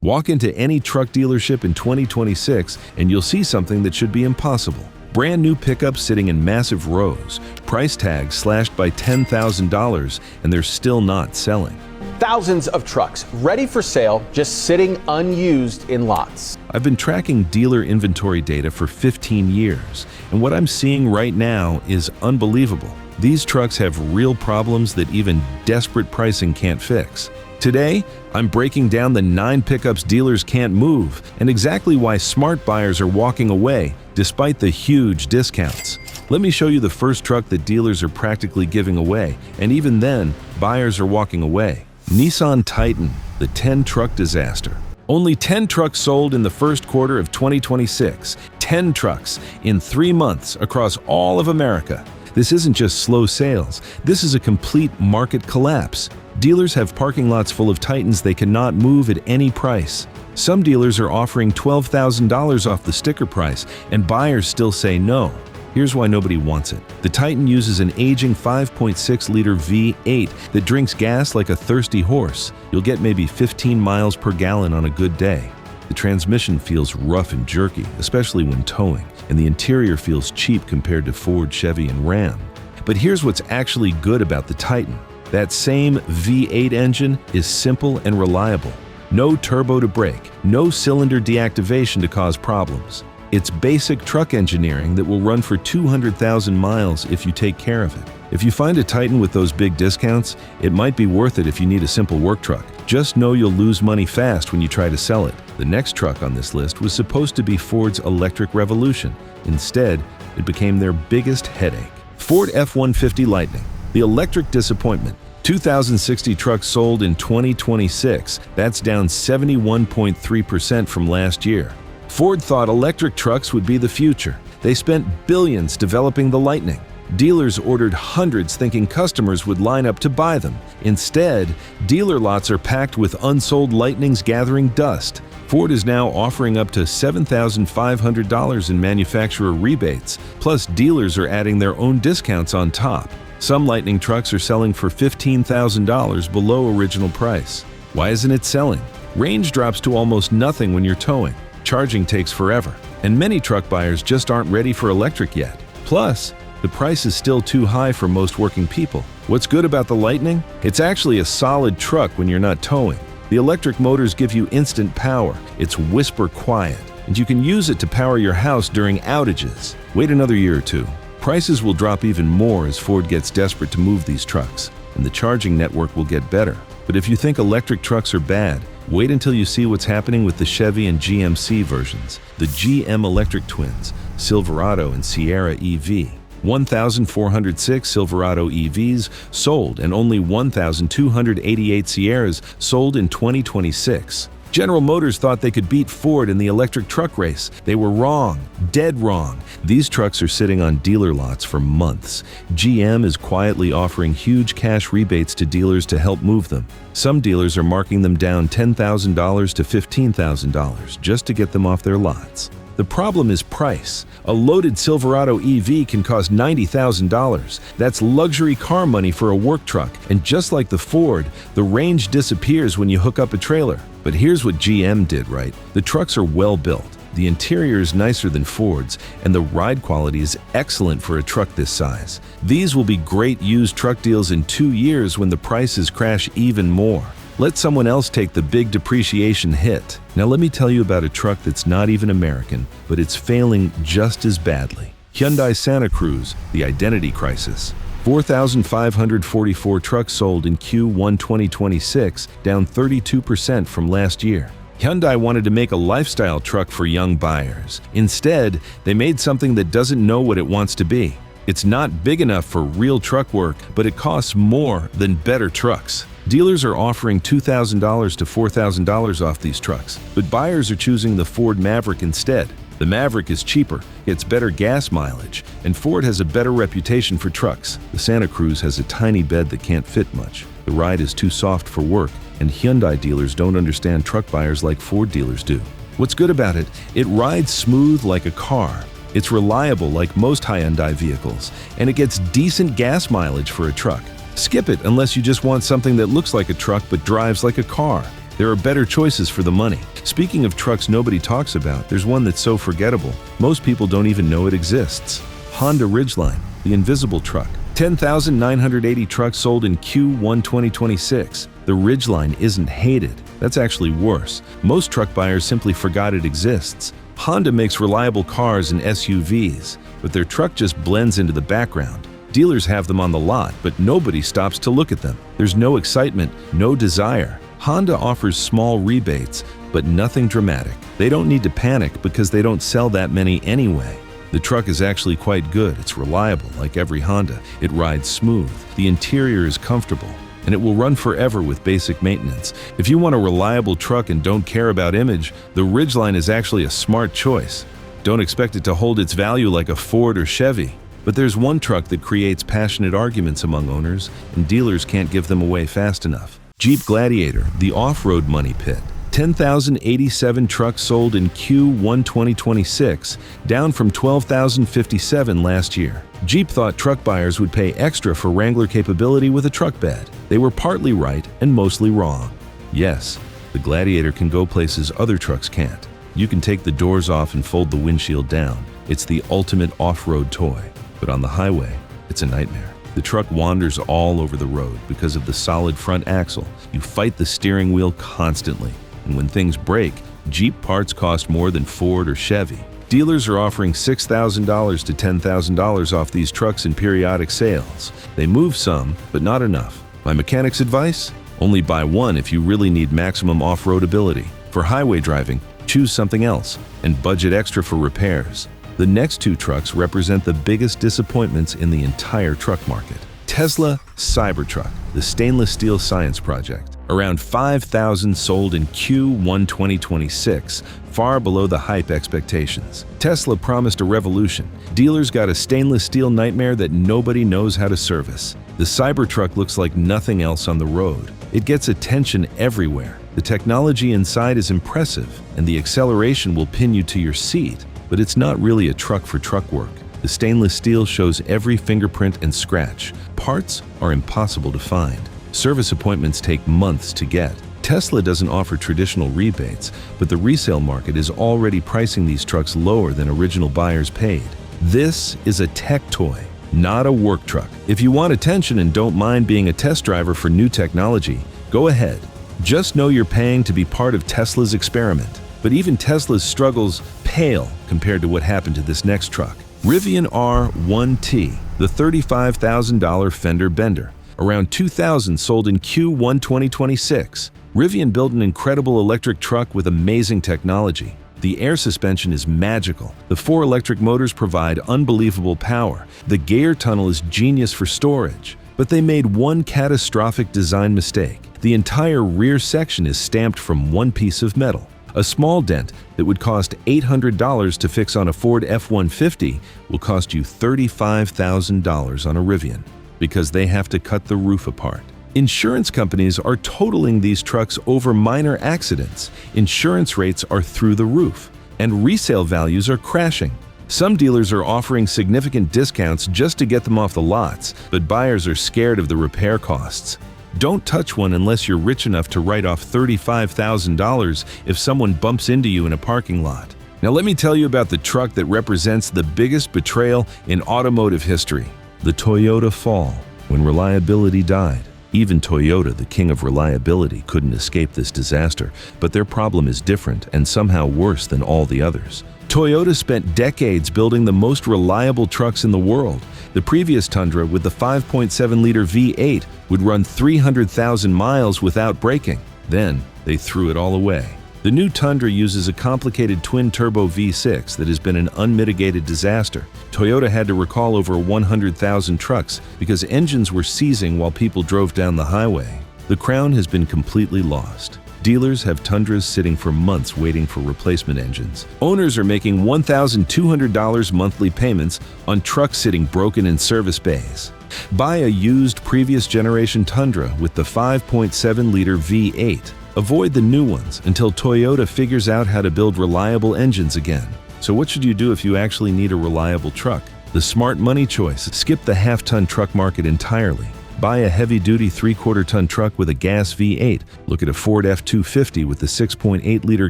Walk into any truck dealership in 2026 and you'll see something that should be impossible. Brand new pickups sitting in massive rows, price tags slashed by $10,000, and they're still not selling. Thousands of trucks ready for sale, just sitting unused in lots. I've been tracking dealer inventory data for 15 years, and what I'm seeing right now is unbelievable. These trucks have real problems that even desperate pricing can't fix. Today, I'm breaking down the 9 pickups dealers can't move and exactly why smart buyers are walking away despite the huge discounts. Let me show you the first truck that dealers are practically giving away, and even then, buyers are walking away. Nissan Titan, the 10-truck disaster. Only 10 trucks sold in the first quarter of 2026. 10 trucks in 3 months across all of America. This isn't just slow sales, this is a complete market collapse. Dealers have parking lots full of Titans they cannot move at any price. Some dealers are offering $12,000 off the sticker price, and buyers still say no. Here's why nobody wants it. The Titan uses an aging 5.6-liter V8 that drinks gas like a thirsty horse. You'll get maybe 15 miles per gallon on a good day. The transmission feels rough and jerky, especially when towing, and the interior feels cheap compared to Ford, Chevy, and Ram. But here's what's actually good about the Titan. That same V8 engine is simple and reliable. No turbo to brake, no cylinder deactivation to cause problems. It's basic truck engineering that will run for 200,000 miles if you take care of it. If you find a Titan with those big discounts, it might be worth it if you need a simple work truck. Just know you'll lose money fast when you try to sell it. The next truck on this list was supposed to be Ford's electric revolution. Instead, it became their biggest headache. Ford F-150 Lightning, the electric disappointment. 2,060 trucks sold in 2026. That's down 71.3% from last year. Ford thought electric trucks would be the future. They spent billions developing the Lightning. Dealers ordered hundreds thinking customers would line up to buy them. Instead, dealer lots are packed with unsold Lightnings gathering dust. Ford is now offering up to $7,500 in manufacturer rebates, plus dealers are adding their own discounts on top. Some Lightning trucks are selling for $15,000 below original price. Why isn't it selling? Range drops to almost nothing when you're towing. Charging takes forever, and many truck buyers just aren't ready for electric yet. Plus, the price is still too high for most working people. What's good about the Lightning? It's actually a solid truck when you're not towing. The electric motors give you instant power. It's whisper quiet, and you can use it to power your house during outages. Wait another year or two. Prices will drop even more as Ford gets desperate to move these trucks, and the charging network will get better. But if you think electric trucks are bad, wait until you see what's happening with the Chevy and GMC versions. The GM electric twins, Silverado and Sierra EV. 1,406 Silverado EVs sold and only 1,288 Sierras sold in 2026. General Motors thought they could beat Ford in the electric truck race. They were wrong, dead wrong. These trucks are sitting on dealer lots for months. GM is quietly offering huge cash rebates to dealers to help move them. Some dealers are marking them down $10,000 to $15,000 just to get them off their lots. The problem is price. A loaded Silverado EV can cost $90,000. That's luxury car money for a work truck. And just like the Ford, the range disappears when you hook up a trailer. But here's what GM did right. The trucks are well built. The interior is nicer than Ford's, and the ride quality is excellent for a truck this size. These will be great used truck deals in 2 years when the prices crash even more. Let someone else take the big depreciation hit. Now let me tell you about a truck that's not even American, but it's failing just as badly. Hyundai Santa Cruz, the identity crisis. 4,544 trucks sold in Q1 2026, down 32% from last year. Hyundai wanted to make a lifestyle truck for young buyers. Instead, they made something that doesn't know what it wants to be. It's not big enough for real truck work, but it costs more than better trucks. Dealers are offering $2,000 to $4,000 off these trucks, but buyers are choosing the Ford Maverick instead. The Maverick is cheaper, gets better gas mileage, and Ford has a better reputation for trucks. The Santa Cruz has a tiny bed that can't fit much. The ride is too soft for work, and Hyundai dealers don't understand truck buyers like Ford dealers do. What's good about it? It rides smooth like a car. It's reliable like most Hyundai vehicles, and it gets decent gas mileage for a truck. Skip it unless you just want something that looks like a truck but drives like a car. There are better choices for the money. Speaking of trucks nobody talks about, there's one that's so forgettable, most people don't even know it exists. Honda Ridgeline, the invisible truck. 10,980 trucks sold in Q1 2026. The Ridgeline isn't hated. That's actually worse. Most truck buyers simply forgot it exists. Honda makes reliable cars and SUVs, but their truck just blends into the background. Dealers have them on the lot, but nobody stops to look at them. There's no excitement, no desire. Honda offers small rebates, but nothing dramatic. They don't need to panic because they don't sell that many anyway. The truck is actually quite good. It's reliable, like every Honda. It rides smooth. The interior is comfortable, and it will run forever with basic maintenance. If you want a reliable truck and don't care about image, the Ridgeline is actually a smart choice. Don't expect it to hold its value like a Ford or Chevy. But there's one truck that creates passionate arguments among owners, and dealers can't give them away fast enough. Jeep Gladiator, the off-road money pit. 10,087 trucks sold in Q1 2026, down from 12,057 last year. Jeep thought truck buyers would pay extra for Wrangler capability with a truck bed. They were partly right and mostly wrong. Yes, the Gladiator can go places other trucks can't. You can take the doors off and fold the windshield down. It's the ultimate off-road toy. But on the highway, it's a nightmare. The truck wanders all over the road because of the solid front axle. You fight the steering wheel constantly. And when things break, Jeep parts cost more than Ford or Chevy. Dealers are offering $6,000 to $10,000 off these trucks in periodic sales. They move some, but not enough. My mechanic's advice? Only buy one if you really need maximum off-road ability. For highway driving, choose something else and budget extra for repairs. The next two trucks represent the biggest disappointments in the entire truck market. Tesla Cybertruck, the stainless steel science project. Around 5,000 sold in Q1 2026, far below the hype expectations. Tesla promised a revolution. Dealers got a stainless steel nightmare that nobody knows how to service. The Cybertruck looks like nothing else on the road. It gets attention everywhere. The technology inside is impressive, and the acceleration will pin you to your seat. But it's not really a truck for truck work. The stainless steel shows every fingerprint and scratch. Parts are impossible to find. Service appointments take months to get. Tesla doesn't offer traditional rebates, but the resale market is already pricing these trucks lower than original buyers paid. This is a tech toy, not a work truck. If you want attention and don't mind being a test driver for new technology, go ahead. Just know you're paying to be part of Tesla's experiment. But even Tesla's struggles pale compared to what happened to this next truck. Rivian R1T, the $35,000 fender bender. Around 2,000 sold in Q1 2026. Rivian built an incredible electric truck with amazing technology. The air suspension is magical. The 4 electric motors provide unbelievable power. The gear tunnel is genius for storage. But they made one catastrophic design mistake. The entire rear section is stamped from one piece of metal. A small dent that would cost $800 to fix on a Ford F-150 will cost you $35,000 on a Rivian, because they have to cut the roof apart. Insurance companies are totaling these trucks over minor accidents. Insurance rates are through the roof, and resale values are crashing. Some dealers are offering significant discounts just to get them off the lots, but buyers are scared of the repair costs. Don't touch one unless you're rich enough to write off $35,000 if someone bumps into you in a parking lot. Now let me tell you about the truck that represents the biggest betrayal in automotive history. The Toyota fall, when reliability died. Even Toyota, the king of reliability, couldn't escape this disaster, but their problem is different and somehow worse than all the others. Toyota spent decades building the most reliable trucks in the world. The previous Tundra, with the 5.7-liter V8, would run 300,000 miles without braking. Then, they threw it all away. The new Tundra uses a complicated twin-turbo V6 that has been an unmitigated disaster. Toyota had to recall over 100,000 trucks because engines were seizing while people drove down the highway. The crown has been completely lost. Dealers have Tundras sitting for months waiting for replacement engines. Owners are making $1,200 monthly payments on trucks sitting broken in service bays. Buy a used previous generation Tundra with the 5.7-liter V8. Avoid the new ones until Toyota figures out how to build reliable engines again. So what should you do if you actually need a reliable truck? The smart money choice: skip the half-ton truck market entirely. Buy a heavy-duty 3/4-ton truck with a gas V8. Look at a Ford F-250 with the 6.8-liter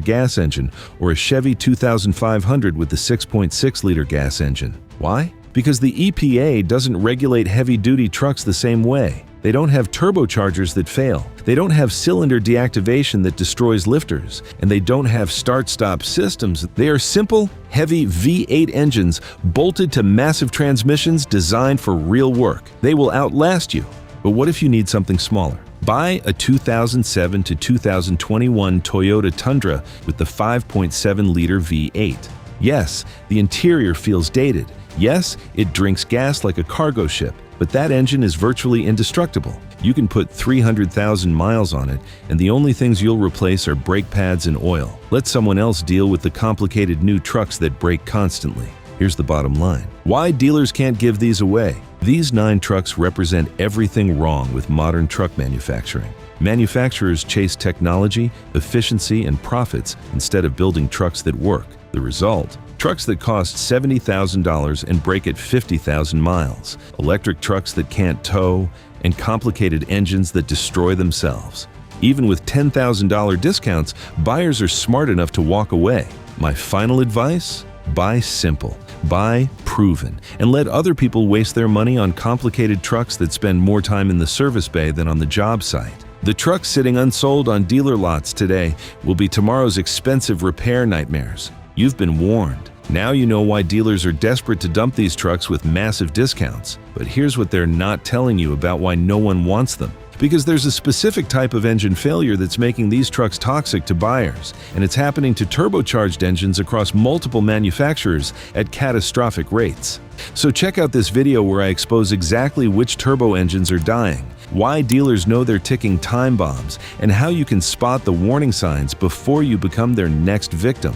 gas engine or a Chevy 2500 with the 6.6-liter gas engine. Why? Because the EPA doesn't regulate heavy-duty trucks the same way. They don't have turbochargers that fail. They don't have cylinder deactivation that destroys lifters. And they don't have start-stop systems. They are simple, heavy V8 engines bolted to massive transmissions designed for real work. They will outlast you. But what if you need something smaller? Buy a 2007 to 2021 Toyota Tundra with the 5.7-liter V8. Yes, the interior feels dated. Yes, it drinks gas like a cargo ship. But that engine is virtually indestructible. You can put 300,000 miles on it, and the only things you'll replace are brake pads and oil. Let someone else deal with the complicated new trucks that break constantly. Here's the bottom line. Why dealers can't give these away? These 9 trucks represent everything wrong with modern truck manufacturing. Manufacturers chase technology, efficiency, and profits instead of building trucks that work. The result? Trucks that cost $70,000 and break at 50,000 miles, electric trucks that can't tow, and complicated engines that destroy themselves. Even with $10,000 discounts, buyers are smart enough to walk away. My final advice? Buy simple, buy proven, and let other people waste their money on complicated trucks that spend more time in the service bay than on the job site. The trucks sitting unsold on dealer lots today will be tomorrow's expensive repair nightmares. You've been warned. Now you know why dealers are desperate to dump these trucks with massive discounts. But here's what they're not telling you about why no one wants them. Because there's a specific type of engine failure that's making these trucks toxic to buyers, and it's happening to turbocharged engines across multiple manufacturers at catastrophic rates. So check out this video where I expose exactly which turbo engines are dying, why dealers know they're ticking time bombs, and how you can spot the warning signs before you become their next victim.